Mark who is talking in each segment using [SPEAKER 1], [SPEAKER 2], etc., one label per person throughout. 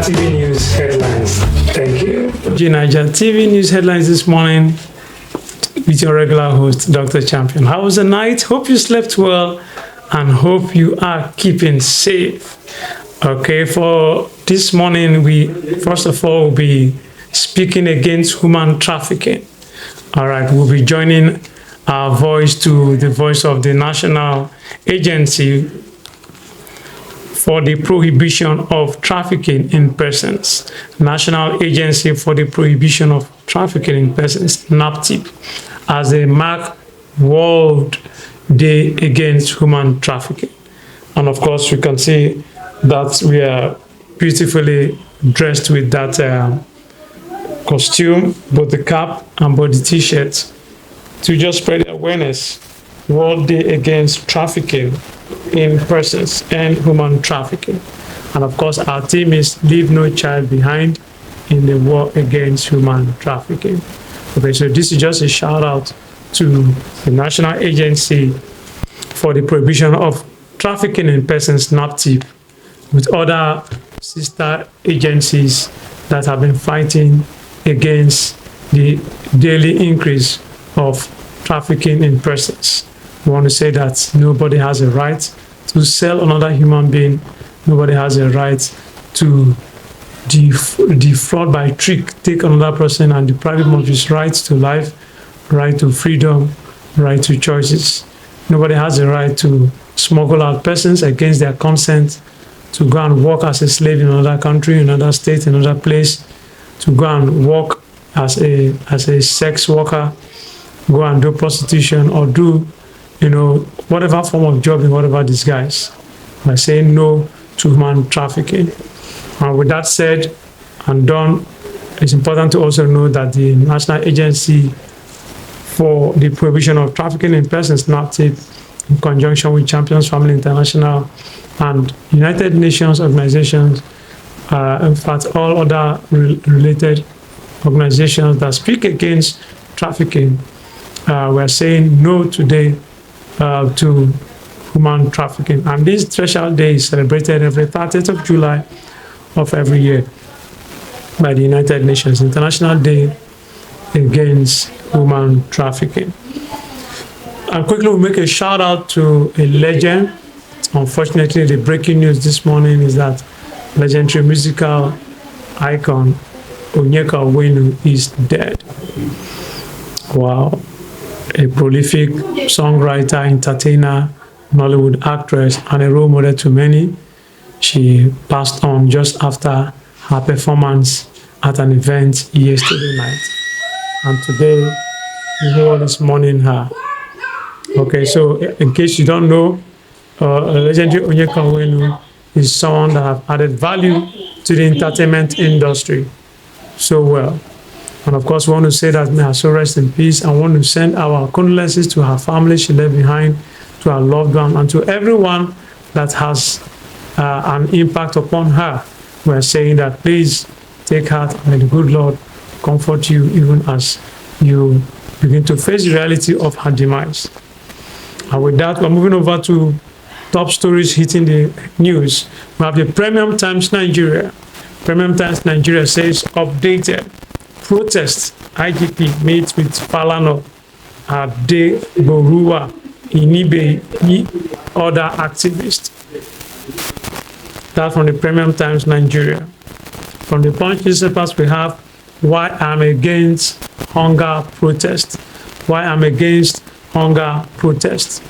[SPEAKER 1] G9ija TV News headlines. Thank you.
[SPEAKER 2] G9ija TV News headlines this morning with your regular host, Dr. Champion. How was the night? Hope you slept well and hope you are keeping safe. Okay, for this morning, we first of all will be speaking against human trafficking. All right, we'll be joining our voice to the voice of the National Agency for the Prohibition of Trafficking in Persons. National Agency for the Prohibition of Trafficking in Persons, NAPTIP, as they mark World Day Against Human Trafficking. And of course, you can see that we are beautifully dressed with that costume, both the cap and both the t-shirt, to just spread awareness. World Day Against Trafficking in Persons and Human Trafficking. And of course, our theme is Leave No Child Behind in the War Against Human Trafficking. Okay, so this is just a shout out to the National Agency for the Prohibition of Trafficking in Persons, NAPTIP, with other sister agencies that have been fighting against the daily increase of trafficking in persons. We want to say that nobody has a right to sell another human being. Nobody has a right to defraud by trick, take another person and deprive him of his rights to life, right to freedom, right to choices. Nobody has a right to smuggle out persons against their consent, to go and work as a slave in another country, another state, another place, to go and work as a sex worker, go and do prostitution or do, whatever form of job in whatever disguise, by saying no to human trafficking. And with that said and done, it's important to also know that the National Agency for the Prohibition of Trafficking in Persons, NAPTIP, in conjunction with Champions Family International and United Nations organizations, in fact, all other related organizations that speak against trafficking, we're saying no today to human trafficking. And this special day is celebrated every 30th of July of every year by the United Nations, International Day Against Human Trafficking. And quickly we'll make a shout out to a legend. Unfortunately, the breaking news this morning is that legendary musical icon Onyeka Onwenu is dead. Wow. A prolific songwriter, entertainer, Nollywood actress, and a role model to many. She passed on just after her performance at an event yesterday night. And today, the world is mourning her. Okay, so in case you don't know, legendary Onyeka Onwenu is someone that have added value to the entertainment industry so well. And of course, we want to say that may her soul rest in peace, and want to send our condolences to her family she left behind, to her loved one, and to everyone that has an impact upon her. We're saying that please take heart, and may the good Lord comfort you even as you begin to face the reality of her demise. And with that, we're moving over to top stories hitting the news. We have the Premium Times Nigeria. Premium Times Nigeria says updated protest. IGP meets with Falana, Adegboruwa, Inibe, other activists. That from the Premium Times Nigeria. From the Punch newspapers, we have why I'm against hunger protest. Why I'm against hunger protest.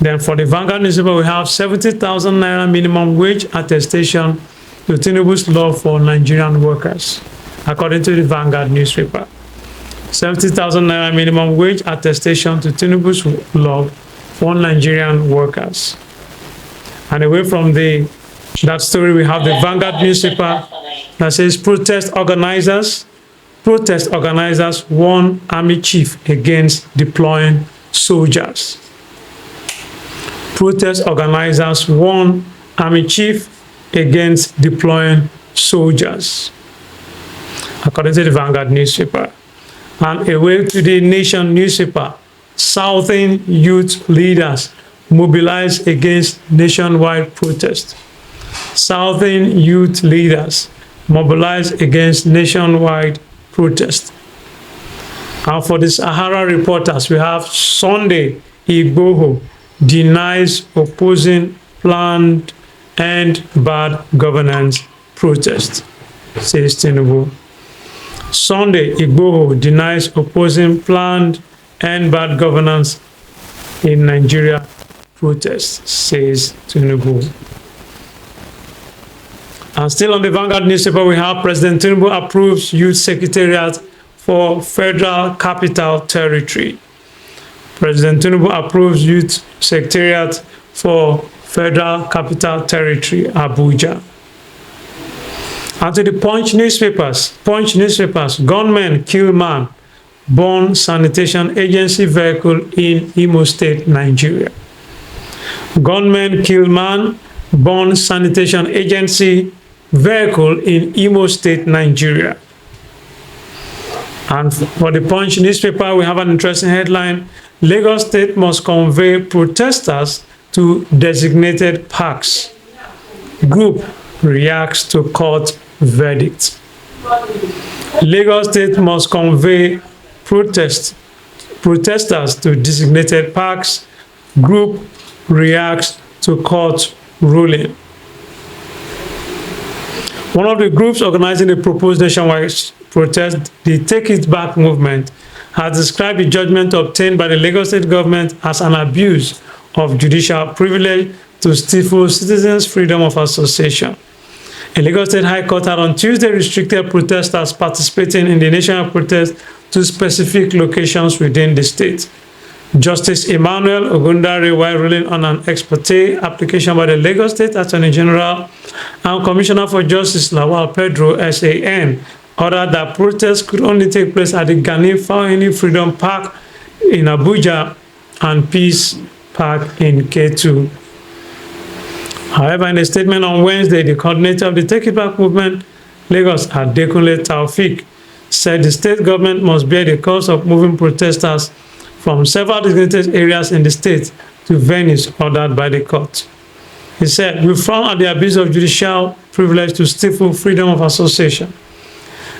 [SPEAKER 2] Then for the Vanguard newspaper, we have 70,000 naira minimum wage attestation to Tinubu's law for Nigerian workers. According to the Vanguard newspaper, 70,000 naira minimum wage attestation to Tinubu's law for Nigerian workers. And away from that story, we have the Vanguard newspaper that says protest organizers warn army chief against deploying soldiers. Protest organizers warn army chief against deploying soldiers, according to the Vanguard newspaper. And away to the Nation newspaper, Southern youth leaders mobilize against nationwide protest. Southern youth leaders mobilize against nationwide protest. And for the Sahara reporters, we have Sunday Igboho denies opposing planned and bad governance protest, says Tinubu. Sunday Igboho denies opposing planned and bad governance in Nigeria protest, says Tinubu. And still on the Vanguard newspaper, we have President Tinubu approves youth secretariat for Federal Capital Territory. President Tinubu approves youth secretariat for Federal Capital Territory, Abuja. And to the Punch newspapers, gunmen kill man, burn sanitation agency vehicle in Imo State, Nigeria. Gunmen kill man, burn sanitation agency vehicle in Imo State, Nigeria. And for the Punch newspaper, we have an interesting headline: Lagos State must convey protesters to designated parks. Group reacts to court verdict. Lagos State must convey protesters to designated parks. Group reacts to court ruling. One of the groups organizing the proposed nationwide protest, the Take It Back movement, has described the judgment obtained by the Lagos State government as an abuse of judicial privilege to stifle citizens' freedom of association. A Lagos State High Court had on Tuesday restricted protesters participating in the national protest to specific locations within the state. Justice Emmanuel Ogundare, while ruling on an ex parte application by the Lagos State Attorney General and Commissioner for Justice Lawal Pedro SAN, ordered that protests could only take place at the Gani Fawini Freedom Park in Abuja and Peace Park in K2. However, in a statement on Wednesday, the coordinator of the Take It Back movement, Lagos, Adekunle Taofik, said the state government must bear the cost of moving protesters from several designated areas in the state to venues ordered by the court. He said, "We frown at the abuse of judicial privilege to stifle freedom of association.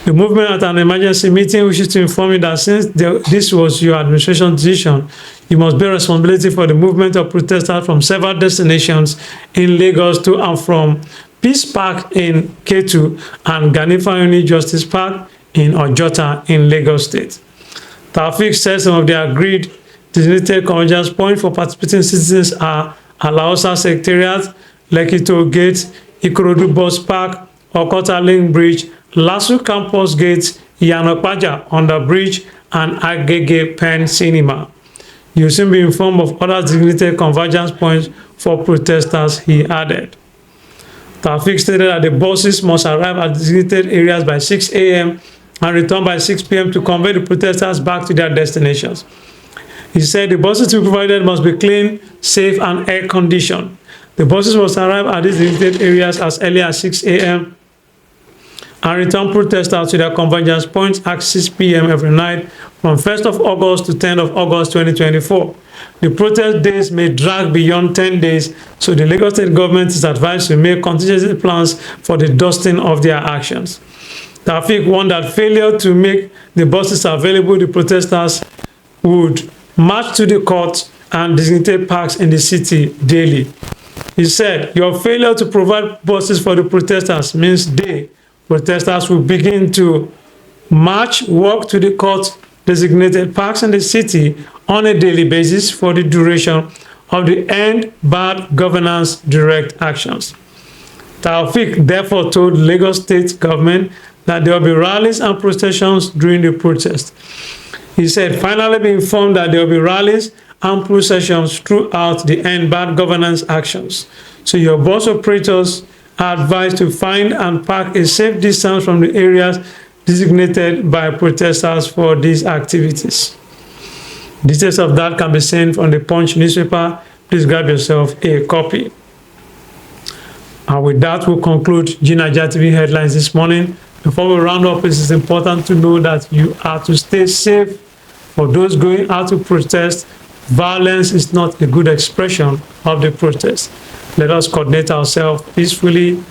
[SPEAKER 2] The movement at an emergency meeting wishes to inform you that since this was your administration's decision, you must bear responsibility for the movement of protesters from several destinations in Lagos to and from Peace Park in K2 and Gani Fawini Justice Park in Ojota in Lagos State." Taofik says some of the agreed designated convergence points for participating citizens are Alausa Secretariat, Lekki Toll Gate, Ikorodu Bus Park, Okota Link Bridge, Lasu Campus Gate, Iyanopaja Under Bridge, and Agege Pen Cinema. You will soon be informed of other designated convergence points for protesters, he added. Taofik stated that the buses must arrive at designated areas by 6 a.m. and return by 6 p.m. to convey the protesters back to their destinations. He said the buses to be provided must be clean, safe, and air-conditioned. The buses must arrive at these designated areas as early as 6 a.m. and return protesters to their convergence points at 6 p.m. every night from 1st of August to 10th of August 2024. The protest days may drag beyond 10 days, so the Lagos State government is advised to make contingency plans for the dusting of their actions. Taofik warned that failure to make the buses available, the protesters would march to the courts and designated parks in the city daily. He said, "Your failure to provide buses for the protesters means protesters will begin to march, walk to the court designated parks in the city on a daily basis for the duration of the End Bad Governance Direct Actions." Taofik therefore told Lagos State government that there will be rallies and processions during the protest. He said, "Finally be informed that there will be rallies and processions throughout the End Bad Governance Actions. So your bus operators are advised to find and park a safe distance from the areas designated by protesters for these activities." Details of that can be seen from the Punch newspaper. Please grab yourself a copy. And with that, we'll conclude G9ija TV headlines this morning. Before we round up, it is important to know that you are to stay safe. For those going out to protest, violence is not a good expression of the protest. Let us coordinate ourselves peacefully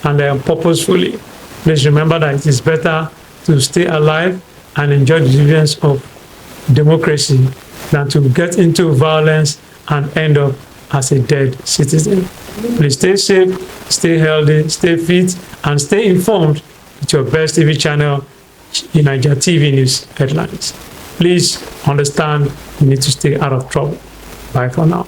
[SPEAKER 2] and purposefully. Please remember that it is better to stay alive and enjoy the dividends of democracy than to get into violence and end up as a dead citizen. Please stay safe, stay healthy, stay fit, and stay informed with your best TV channel, G9ija TV News Headlines. Please understand you need to stay out of trouble. Bye for now.